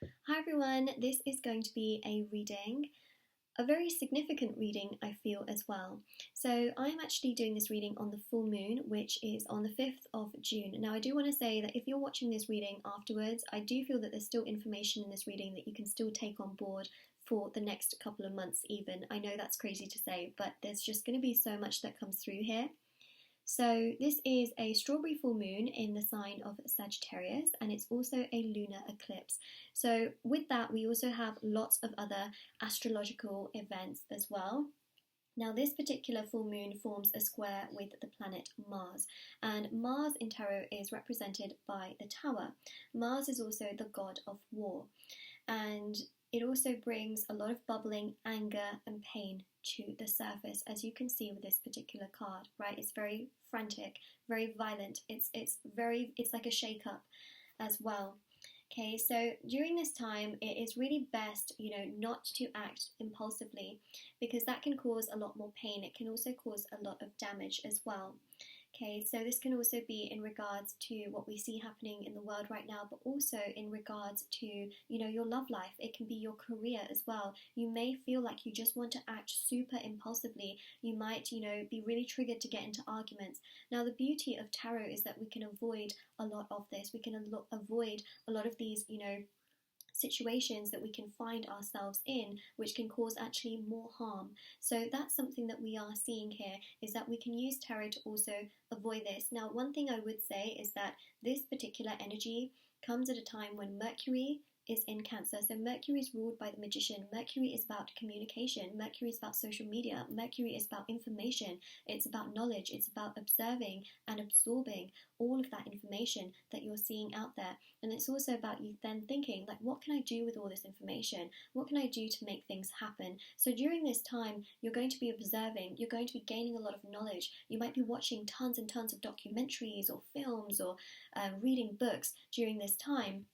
Hi everyone, this is going to be a reading, a very significant reading I feel as well. So I'm actually doing this reading on the full moon, which is on the 5th of June. Now I do want to say that if you're watching this reading afterwards, I do feel that there's still information in this reading that you can still take on board for the next couple of months even. I know that's crazy to say, but there's just going to be so much that comes through here. So this is a strawberry full moon in the sign of Sagittarius, and it's also a lunar eclipse. So with that, we also have lots of other astrological events as well. Now, this particular full moon forms a square with the planet Mars, and Mars in tarot is represented by the Tower. Mars is also the god of war, and it also brings a lot of bubbling anger and pain to the surface, as you can see with this particular card, right? It's very frantic, very violent. It's like a shake-up as well. Okay, so during this time, it is really best, not to act impulsively, because that can cause a lot more pain. It can also cause a lot of damage as well. Okay, so this can also be in regards to what we see happening in the world right now, but also in regards to, your love life. It can be your career as well. You may feel like you just want to act super impulsively. You might, be really triggered to get into arguments. Now, the beauty of tarot is that we can avoid a lot of this. We can avoid a lot of these, situations that we can find ourselves in, which can cause actually more harm. So that's something that we are seeing here, is that we can use tarot to also avoid this. Now, one thing I would say is that this particular energy comes at a time when Mercury is in Cancer. So Mercury is ruled by the magician. Mercury is about communication. Mercury is about social media. Mercury is about information. It's about knowledge. It's about observing and absorbing all of that information that you're seeing out there. And it's also about you then thinking, like, what can I do with all this information? What can I do to make things happen? So during this time, you're going to be observing. You're going to be gaining a lot of knowledge. You might be watching tons and tons of documentaries or films or reading books during this time,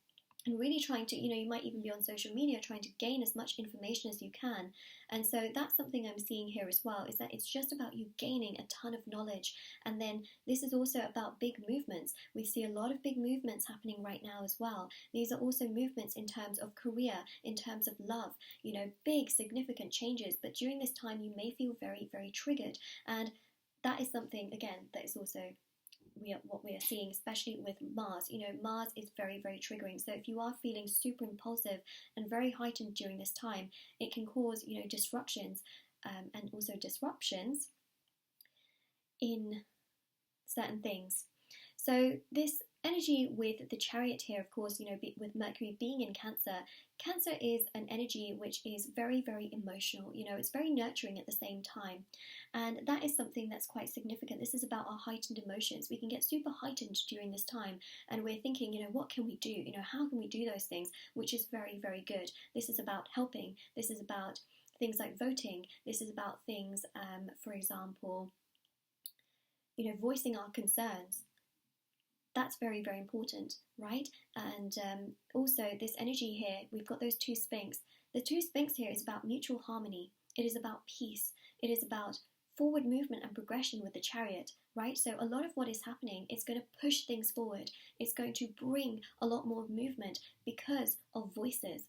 and really trying to, you might even be on social media trying to gain as much information as you can. And so that's something I'm seeing here as well, is that it's just about you gaining a ton of knowledge. And then this is also about big movements. We see a lot of big movements happening right now as well. These are also movements in terms of career, in terms of love, big significant changes. But during this time, you may feel very, very triggered. And that is something, again, that is also what we are seeing, especially with Mars. Mars is very, very triggering. So if you are feeling super impulsive and very heightened during this time, it can cause, disruptions and also disruptions in certain things. So this energy with the Chariot here, of course, with Mercury being in Cancer, Cancer is an energy which is very, very emotional. It's very nurturing at the same time. And that is something that's quite significant. This is about our heightened emotions. We can get super heightened during this time, and we're thinking, what can we do? How can we do those things? Which is very, very good. This is about helping. This is about things like voting. This is about things, for example, voicing our concerns. That's very, very important, right? And also this energy here, we've got those two Sphinx. The two Sphinx here is about mutual harmony. It is about peace. It is about forward movement and progression with the Chariot, right? So a lot of what is happening, it's going to push things forward. It's going to bring a lot more movement because of voices.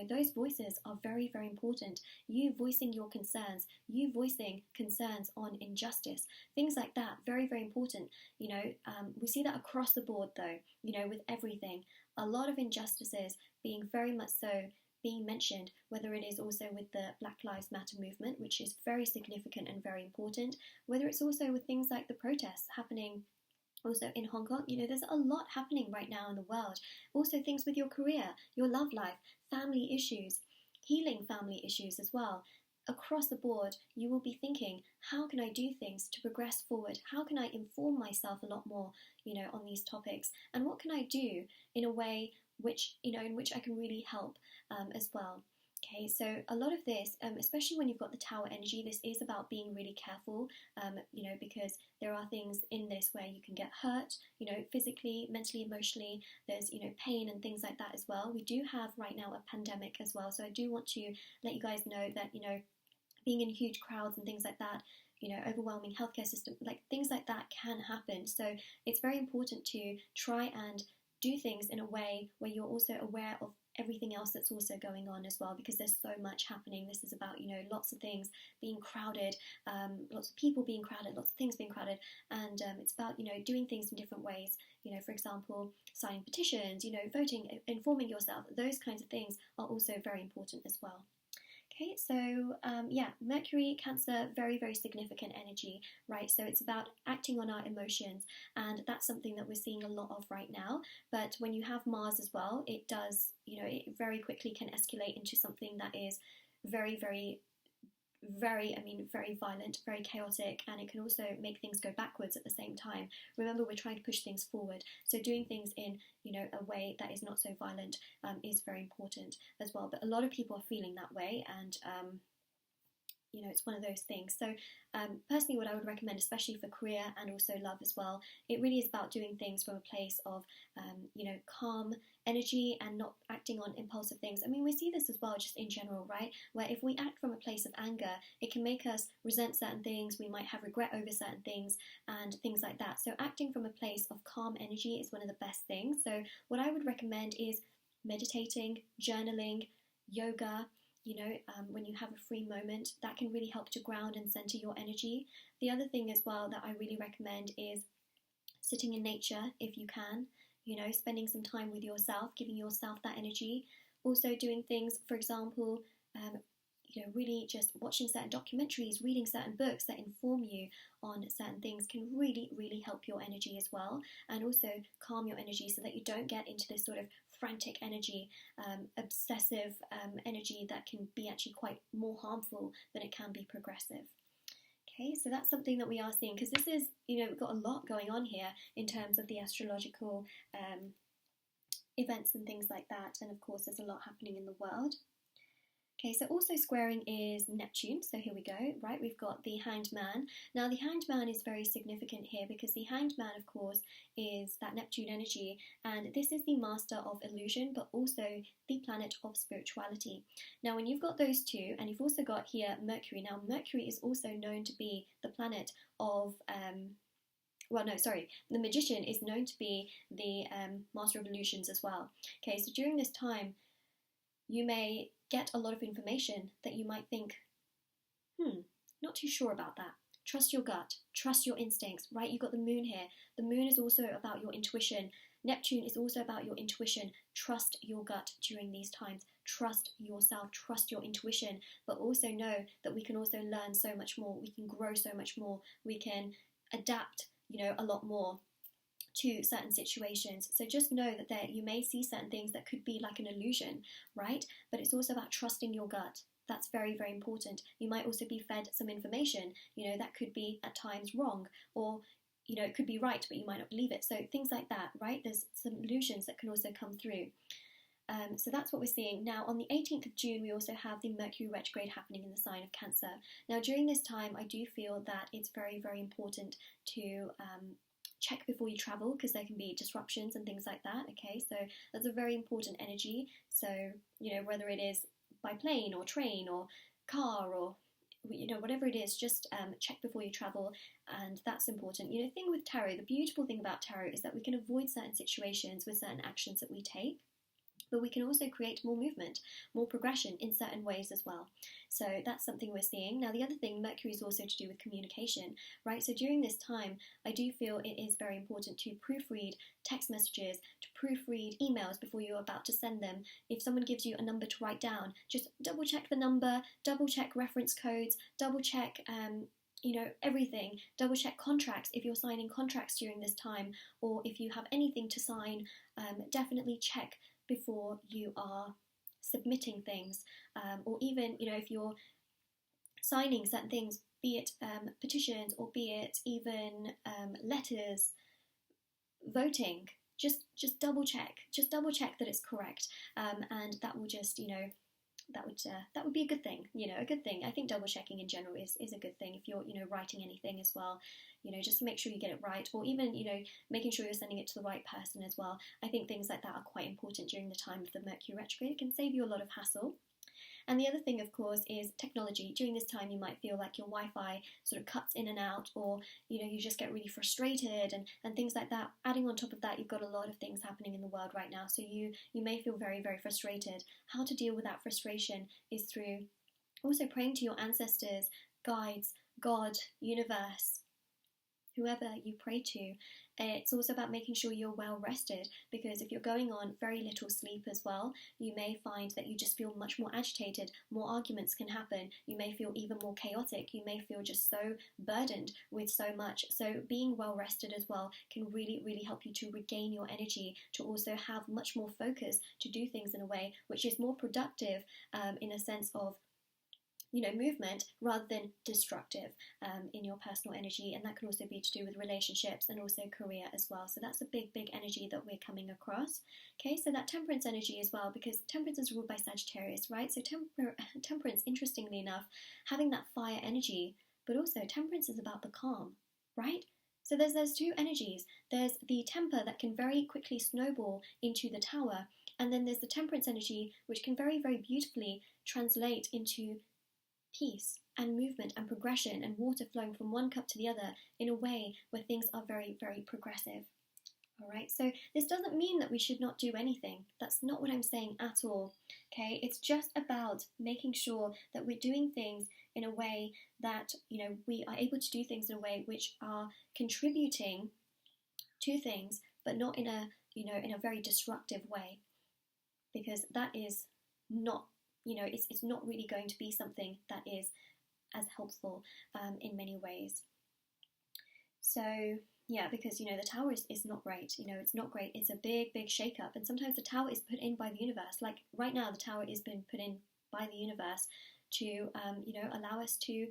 Those voices are very, very important. You voicing your concerns, you voicing concerns on injustice, things like that, very, very important. We see that across the board though, with everything. A lot of injustices being very much so being mentioned, whether it is also with the Black Lives Matter movement, which is very significant and very important, whether it's also with things like the protests happening also in Hong Kong. There's a lot happening right now in the world. Also things with your career, your love life, family issues, healing family issues as well. Across the board, you will be thinking, how can I do things to progress forward? How can I inform myself a lot more, on these topics? And what can I do in a way which, in which I can really help as well? Okay, so a lot of this, especially when you've got the Tower energy, this is about being really careful, because there are things in this where you can get hurt, physically, mentally, emotionally. There's, pain and things like that as well. We do have right now a pandemic as well, so I do want to let you guys know that, being in huge crowds and things like that, overwhelming healthcare system, like things like that can happen. So it's very important to try and do things in a way where you're also aware of everything else that's also going on as well, because there's so much happening. This is about, lots of things being crowded, lots of people being crowded, lots of things being crowded, and it's about, doing things in different ways. For example, signing petitions, voting, informing yourself. Those kinds of things are also very important as well. Okay, so Mercury, Cancer, very, very significant energy, right? So it's about acting on our emotions, and that's something that we're seeing a lot of right now. But when you have Mars as well, it does, it very quickly can escalate into something that is very, very violent, very chaotic, and it can also make things go backwards at the same time. Remember, we're trying to push things forward, so doing things in, a way that is not so violent is very important as well. But a lot of people are feeling that way, and it's one of those things. So personally, what I would recommend, especially for career and also love as well, it really is about doing things from a place of, calm energy and not acting on impulsive things. I mean, we see this as well just in general, right? Where if we act from a place of anger, it can make us resent certain things, we might have regret over certain things and things like that. So acting from a place of calm energy is one of the best things. So what I would recommend is meditating, journaling, yoga. When you have a free moment, that can really help to ground and center your energy. The other thing as well that I really recommend is sitting in nature if you can, spending some time with yourself, giving yourself that energy. Also doing things, for example, really just watching certain documentaries, reading certain books that inform you on certain things can really, really help your energy as well, and also calm your energy so that you don't get into this sort of frantic energy, obsessive energy that can be actually quite more harmful than it can be progressive. Okay, so that's something that we are seeing, because this is, we've got a lot going on here in terms of the astrological events and things like that, and of course there's a lot happening in the world. Okay, so also squaring is Neptune, so here we go, right, we've got the Hanged Man. Now the Hanged Man is very significant here because the Hanged Man, of course, is that Neptune energy, and this is the master of illusion, but also the planet of spirituality. Now when you've got those two, and you've also got here Mercury, now Mercury is also known to be the planet of, the Magician is known to be the master of illusions as well. Okay, so during this time, you may get a lot of information that you might think, not too sure about that. Trust your gut, trust your instincts, right? You've got the moon here. The moon is also about your intuition. Neptune is also about your intuition. Trust your gut during these times. Trust yourself, trust your intuition, but also know that we can also learn so much more. We can grow so much more. We can adapt, a lot more to certain situations. So just know that you may see certain things that could be like an illusion, right? But it's also about trusting your gut. That's very, very important. You might also be fed some information, that could be at times wrong, or it could be right, but you might not believe it. So things like that, right? There's some illusions that can also come through. So that's what we're seeing. Now on the 18th of June, we also have the Mercury Retrograde happening in the sign of Cancer. Now during this time, I do feel that it's very, very important to check before you travel, because there can be disruptions and things like that. Okay, so that's a very important energy. So whether it is by plane or train or car or whatever it is, just check before you travel, and that's important. The thing with tarot, the beautiful thing about tarot is that we can avoid certain situations with certain actions that we take, but we can also create more movement, more progression in certain ways as well. So that's something we're seeing. Now the other thing, Mercury is also to do with communication, right? So during this time, I do feel it is very important to proofread text messages, to proofread emails before you're about to send them. If someone gives you a number to write down, just double check the number, double check reference codes, double check everything. Double check contracts if you're signing contracts during this time, or if you have anything to sign, definitely check before you are submitting things, or even if you're signing certain things, be it petitions or be it even letters, voting, just double check that it's correct, and that will just that would be a good thing, a good thing. I think double checking in general is a good thing if you're writing anything as well, just to make sure you get it right, or even making sure you're sending it to the right person as well. I think things like that are quite important during the time of the Mercury retrograde. It can save you a lot of hassle. And the other thing, of course, is technology. During this time, you might feel like your Wi-Fi sort of cuts in and out, or you just get really frustrated and things like that. Adding on top of that, you've got a lot of things happening in the world right now, so you may feel very, very frustrated. How to deal with that frustration is through also praying to your ancestors, guides, God, universe, whoever you pray to. It's also about making sure you're well rested, because if you're going on very little sleep as well, you may find that you just feel much more agitated, more arguments can happen, you may feel even more chaotic, you may feel just so burdened with so much. So being well rested as well can really, really help you to regain your energy, to also have much more focus, to do things in a way which is more productive, in a sense of movement rather than destructive in your personal energy. And that can also be to do with relationships and also career as well. So that's a big, big energy that we're coming across. Okay, so that temperance energy as well, because temperance is ruled by Sagittarius, right? So temperance, interestingly enough, having that fire energy, but also temperance is about the calm, right? So there's those two energies. There's the temper that can very quickly snowball into the tower, and then there's the temperance energy, which can very, very beautifully translate into peace and movement and progression and water flowing from one cup to the other in a way where things are very, very progressive. All right, so this doesn't mean that we should not do anything. That's not what I'm saying at all. Okay, it's just about making sure that we're doing things in a way that we are able to do things in a way which are contributing to things, but not in a in a very disruptive way, because that is not it's not really going to be something that is as helpful in many ways. So yeah, because the tower is not great. It's not great. It's a big, big shake-up, and sometimes the tower is put in by the universe. Like right now, the tower is being put in by the universe to allow us to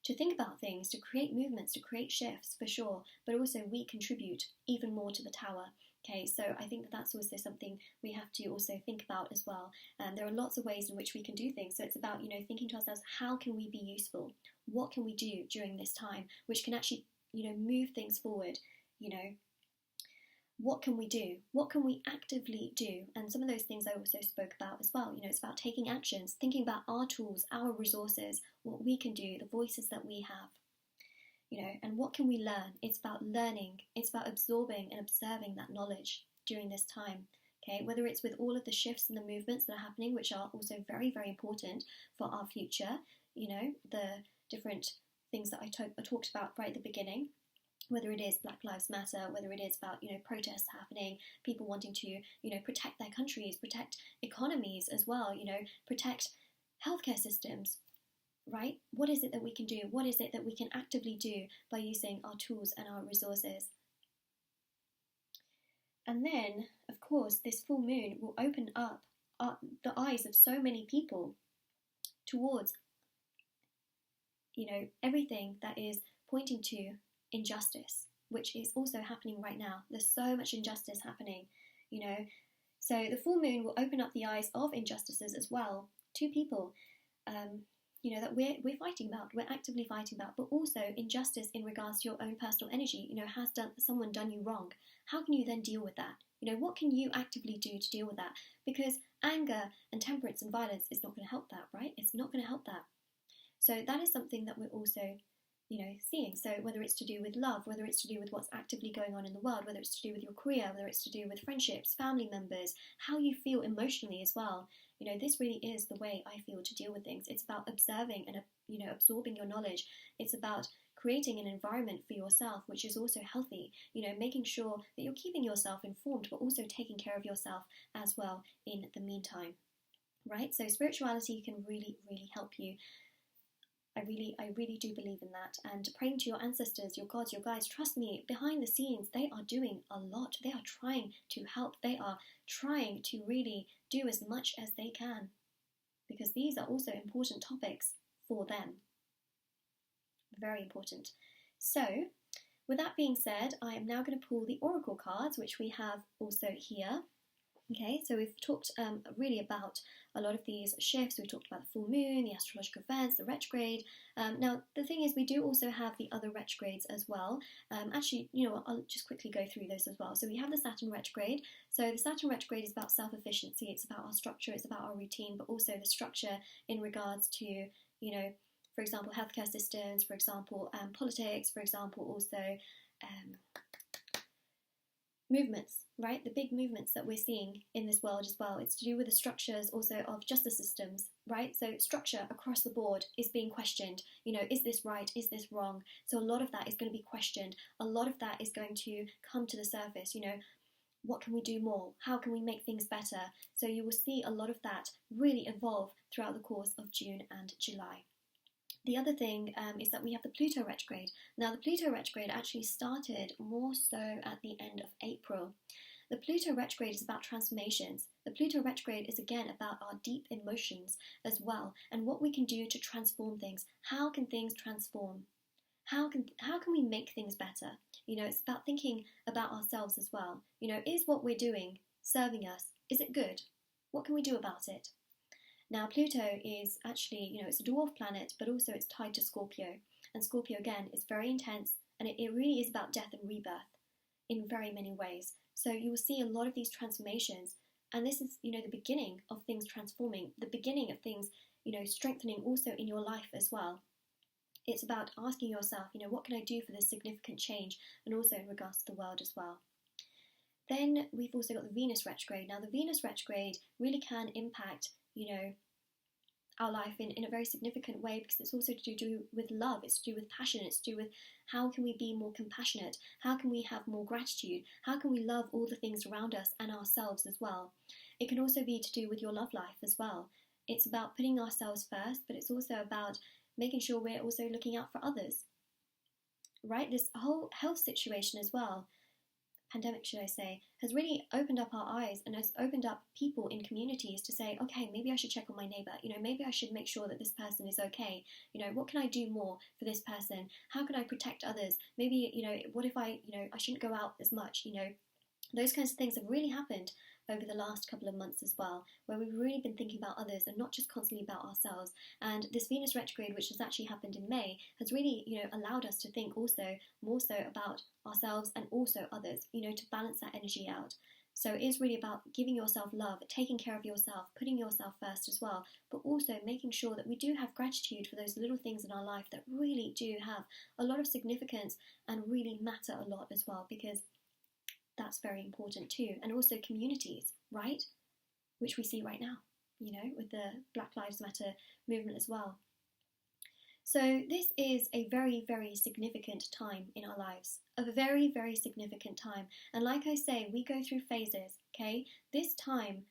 think about things, to create movements, to create shifts for sure, but also we contribute even more to the tower. Okay, so I think that's also something we have to also think about as well. There are lots of ways in which we can do things. So it's about, thinking to ourselves, how can we be useful? What can we do during this time which can actually, move things forward? What can we do? What can we actively do? And some of those things I also spoke about as well. It's about taking actions, thinking about our tools, our resources, what we can do, the voices that we have. And what can we learn? It's about learning. It's about absorbing and observing that knowledge during this time. Okay, whether it's with all of the shifts and the movements that are happening, which are also very, very important for our future. The different things that I talked about right at the beginning. Whether it is Black Lives Matter, whether it is about protests happening, people wanting to protect their countries, protect economies as well. Protect healthcare systems. Right? What is it that we can do? What is it that we can actively do by using our tools and our resources? And then, of course, this full moon will open up the eyes of so many people towards, everything that is pointing to injustice, which is also happening right now. There's so much injustice happening, So the full moon will open up the eyes of injustices as well to people. That we're fighting about, we're actively fighting about, but also injustice in regards to your own personal energy. Has someone done you wrong? How can you then deal with that? What can you actively do to deal with that? Because anger and temperance and violence is not going to help that, right? It's not going to help that. So that is something that we're also, seeing. So whether it's to do with love, whether it's to do with what's actively going on in the world, whether it's to do with your career, whether it's to do with friendships, family members, how you feel emotionally as well. This really is the way I feel to deal with things. It's about observing and, absorbing your knowledge. It's about creating an environment for yourself which is also healthy, making sure that you're keeping yourself informed, but also taking care of yourself as well in the meantime, right? So spirituality can really, really help you. I really do believe in that. And praying to your ancestors, your gods, your guides, trust me, behind the scenes, they are doing a lot. They are trying to help. They are trying to really do as much as they can, because these are also important topics for them. Very important. So, with that being said, I am now going to pull the oracle cards, which we have also here. Okay, so we've talked really about a lot of these shifts. We've talked about the full moon, the astrological events, the retrograde. Now, the thing is, we do also have the other retrogrades as well. Actually, I'll just quickly go through those as well. So we have the Saturn retrograde. So the Saturn retrograde is about self-efficiency. It's about our structure. It's about our routine, but also the structure in regards to, for example, healthcare systems, for example, politics, for example, also movements, right? The big movements that we're seeing in this world as well. It's to do with the structures also of justice systems, right? So structure across the board is being questioned. Is this right? Is this wrong? So a lot of that is going to be questioned. A lot of that is going to come to the surface. What can we do more? How can we make things better? So you will see a lot of that really evolve throughout the course of June and July. The other thing is that we have the Pluto retrograde. Now, the Pluto retrograde actually started more so at the end of April. The Pluto retrograde is about transformations. The Pluto retrograde is again about our deep emotions as well, and what we can do to transform things. How can things transform? How can we make things better? It's about thinking about ourselves as well. Is what we're doing serving us? Is it good? What can we do about it? Now, Pluto is actually, it's a dwarf planet, but also it's tied to Scorpio. And Scorpio, again, is very intense, and it really is about death and rebirth in very many ways. So you will see a lot of these transformations, and this is, the beginning of things transforming, the beginning of things, strengthening also in your life as well. It's about asking yourself, what can I do for this significant change, and also in regards to the world as well. Then we've also got the Venus retrograde. Now, the Venus retrograde really can impact our life in a very significant way, because it's also to do with love, it's to do with passion, it's to do with how can we be more compassionate, how can we have more gratitude, how can we love all the things around us and ourselves as well. It can also be to do with your love life as well. It's about putting ourselves first, but it's also about making sure we're also looking out for others, right? This whole health situation as well, pandemic should I say, has really opened up our eyes and has opened up people in communities to say, okay, maybe I should check on my neighbour, maybe I should make sure that this person is okay, what can I do more for this person, how can I protect others, maybe, what if I shouldn't go out as much, those kinds of things have really happened over the last couple of months as well, where we've really been thinking about others and not just constantly about ourselves. And this Venus retrograde, which has actually happened in May, has really, allowed us to think also more so about ourselves and also others, to balance that energy out. So it is really about giving yourself love, taking care of yourself, putting yourself first as well, but also making sure that we do have gratitude for those little things in our life that really do have a lot of significance and really matter a lot as well, because that's very important too. And also communities, right? Which we see right now, with the Black Lives Matter movement as well. So this is a very, very significant time in our lives, a very, very significant time. And like I say, we go through phases, okay? This time,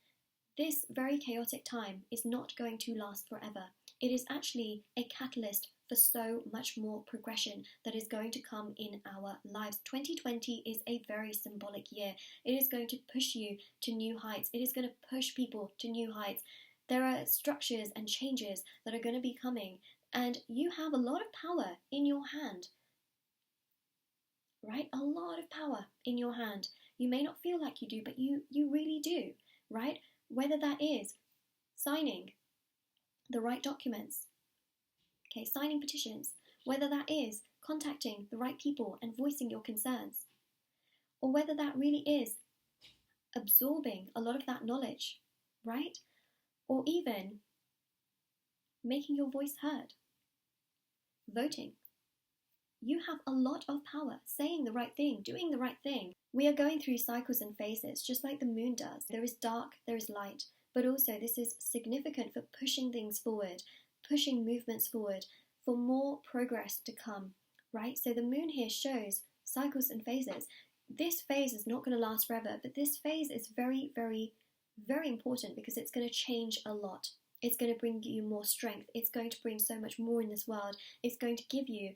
this very chaotic time is not going to last forever. It is actually a catalyst for so much more progression that is going to come in our lives. 2020 is a very symbolic year. It is going to push you to new heights. It is going to push people to new heights. There are structures and changes that are going to be coming, and you have a lot of power in your hand, right? A lot of power in your hand. You may not feel like you do, but you really do, right? Whether that is signing the right documents, okay, signing petitions, whether that is contacting the right people and voicing your concerns, or whether that really is absorbing a lot of that knowledge, right? Or even making your voice heard, voting. You have a lot of power, saying the right thing, doing the right thing. We are going through cycles and phases, just like the moon does. There is dark, there is light, but also this is significant for pushing things forward, pushing movements forward, for more progress to come, right? So the moon here shows cycles and phases. This phase is not going to last forever, but this phase is very, very, very important because it's going to change a lot. It's going to bring you more strength. It's going to bring so much more in this world. It's going to give you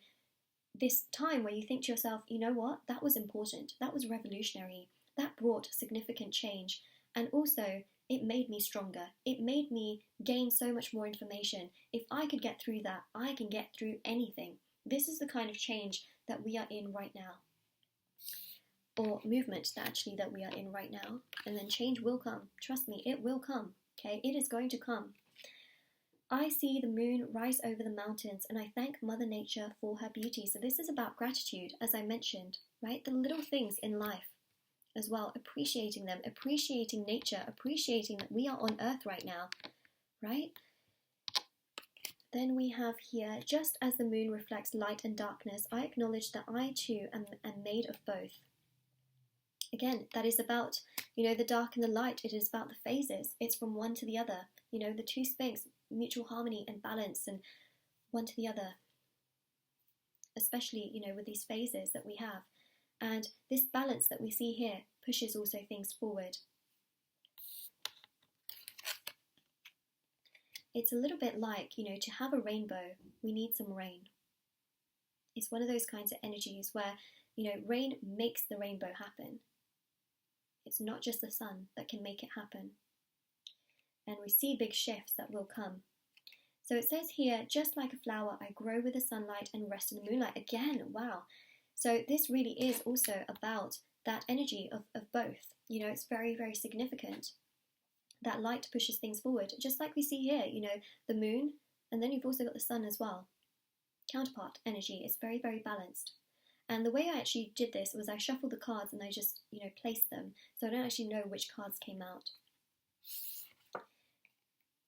this time where you think to yourself, you know what, that was important. That was revolutionary. That brought significant change. And also, it made me stronger. It made me gain so much more information. If I could get through that, I can get through anything. This is the kind of change that we are in right now. or movement that we are in right now. And then change will come. Trust me, it will come. Okay, it is going to come. I see the moon rise over the mountains, and I thank Mother Nature for her beauty. So this is about gratitude, as I mentioned, right? The little things in life as well, appreciating them, appreciating nature, appreciating that we are on Earth right now, right? Then we have here, just as the moon reflects light and darkness, I acknowledge that I too am made of both. Again, that is about, the dark and the light. It is about the phases. It's from one to the other. The two Sphinx, mutual harmony and balance, and one to the other. Especially, with these phases that we have. And this balance that we see here pushes also things forward. It's a little bit like, to have a rainbow, we need some rain. It's one of those kinds of energies where, rain makes the rainbow happen. It's not just the sun that can make it happen. And we see big shifts that will come. So it says here, just like a flower, I grow with the sunlight and rest in the moonlight. Again, wow. So this really is also about that energy of both. It's very, very significant. That light pushes things forward, just like we see here, the moon, and then you've also got the sun as well. Counterpart energy is very, very balanced. And the way I actually did this was I shuffled the cards and I just, placed them. So I don't actually know which cards came out.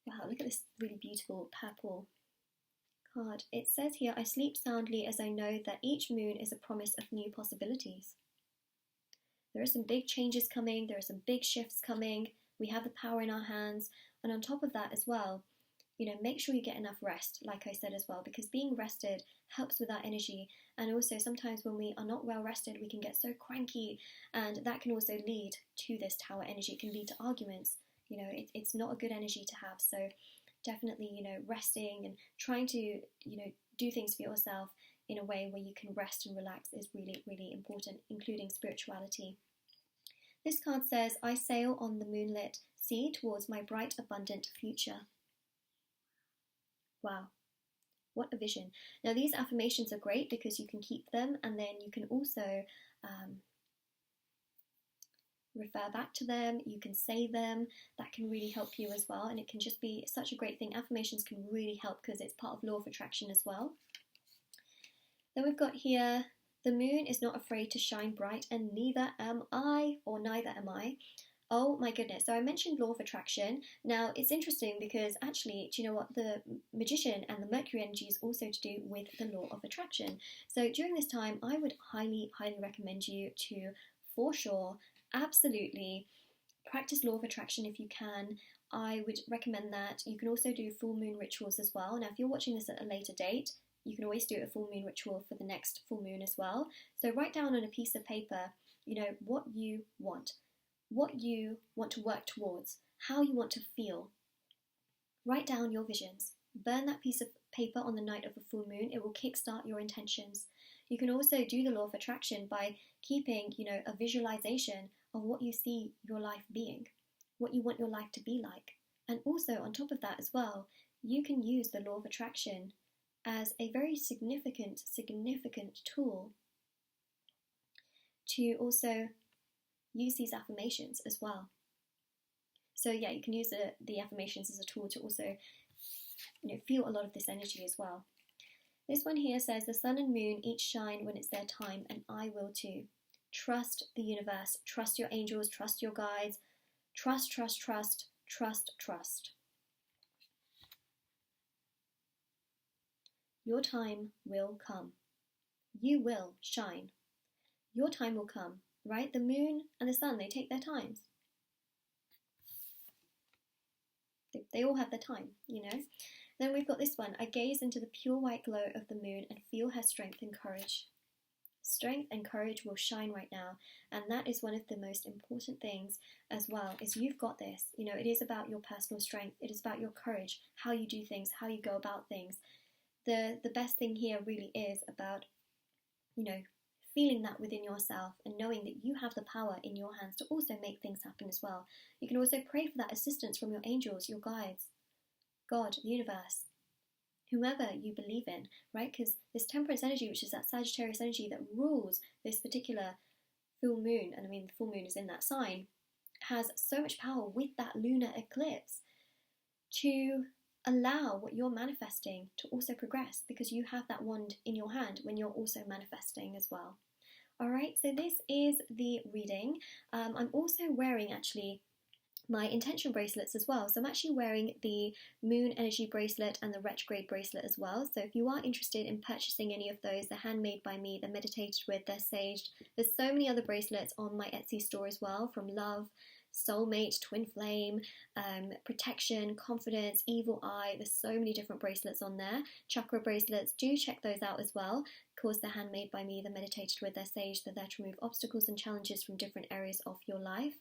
Wow, look at this really beautiful purple card. It says here, I sleep soundly as I know that each moon is a promise of new possibilities. There are some big changes coming. There are some big shifts coming. We have the power in our hands. And on top of that as well, make sure you get enough rest, like I said as well, because being rested helps with our energy. And also sometimes when we are not well rested, we can get so cranky, and that can also lead to this tower energy. It can lead to arguments. It's not a good energy to have. So definitely, resting and trying to, do things for yourself in a way where you can rest and relax is really, really important, including spirituality. This card says, I sail on the moonlit sea towards my bright, abundant future. Wow, what a vision. Now these affirmations are great because you can keep them, and then you can also refer back to them, you can say them. That can really help you as well, and it can just be such a great thing. Affirmations can really help because it's part of law of attraction as well. Then we've got here, the moon is not afraid to shine bright, and neither am I, or neither am I. Oh my goodness, so I mentioned law of attraction. Now it's interesting because actually, do you know what, the Magician and the Mercury energy is also to do with the law of attraction. So during this time, I would highly, highly recommend you to, for sure, absolutely practice law of attraction if you can. I would recommend that. You can also do full moon rituals as well. Now if you're watching this at a later date, you can always do a full moon ritual for the next full moon as well. So write down on a piece of paper, what you want to work towards, how you want to feel. Write down your visions. Burn that piece of paper on the night of a full moon. It will kickstart your intentions. You can also do the law of attraction by keeping, a visualization of what you see your life being, what you want your life to be like. And also on top of that as well, you can use the law of attraction as a very significant tool to also use these affirmations as well. So yeah, you can use the affirmations as a tool to also, feel a lot of this energy as well. This one here says, the sun and moon each shine when it's their time, and I will too. Trust the universe, trust your angels, trust your guides, trust, trust, trust, trust, trust. Your time will come. You will shine. Your time will come, right? The moon and the sun, they take their times. They all have their time, Then we've got this one. I gaze into the pure white glow of the moon and feel her strength and courage. Strength and courage will shine right now. And that is one of the most important things as well, is you've got this. It is about your personal strength. It is about your courage, how you do things, how you go about things. The best thing here really is about, feeling that within yourself and knowing that you have the power in your hands to also make things happen as well. You can also pray for that assistance from your angels, your guides, God, the universe, whomever you believe in, right? Because this temperance energy, which is that Sagittarius energy that rules this particular full moon, and I mean the full moon is in that sign, has so much power with that lunar eclipse to allow what you're manifesting to also progress, because you have that wand in your hand when you're also manifesting as well. Alright, so this is the reading. I'm also wearing actually my intention bracelets as well. So I'm actually wearing the moon energy bracelet and the retrograde bracelet as well. So if you are interested in purchasing any of those, they're handmade by me, they're meditated with, they're saged. There's so many other bracelets on my Etsy store as well, from love, soulmate, twin flame, protection, confidence, evil eye. There's so many different bracelets on there. Chakra bracelets, do check those out as well. Of course, they're handmade by me, they're meditated with, they're saged, they're there to remove obstacles and challenges from different areas of your life.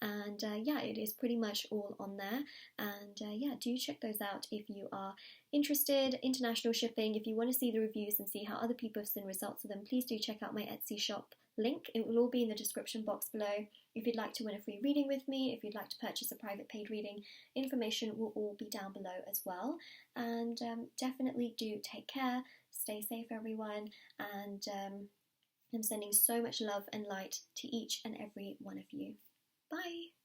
And yeah, it is pretty much all on there. And yeah, do check those out if you are interested. International shipping. If you want to see the reviews and see how other people have seen results of them, please do check out my Etsy shop link. It will all be in the description box below. If you'd like to win a free reading with me, if you'd like to purchase a private paid reading, information will all be down below as well. And definitely do take care, stay safe everyone, and I'm sending so much love and light to each and every one of you. Bye!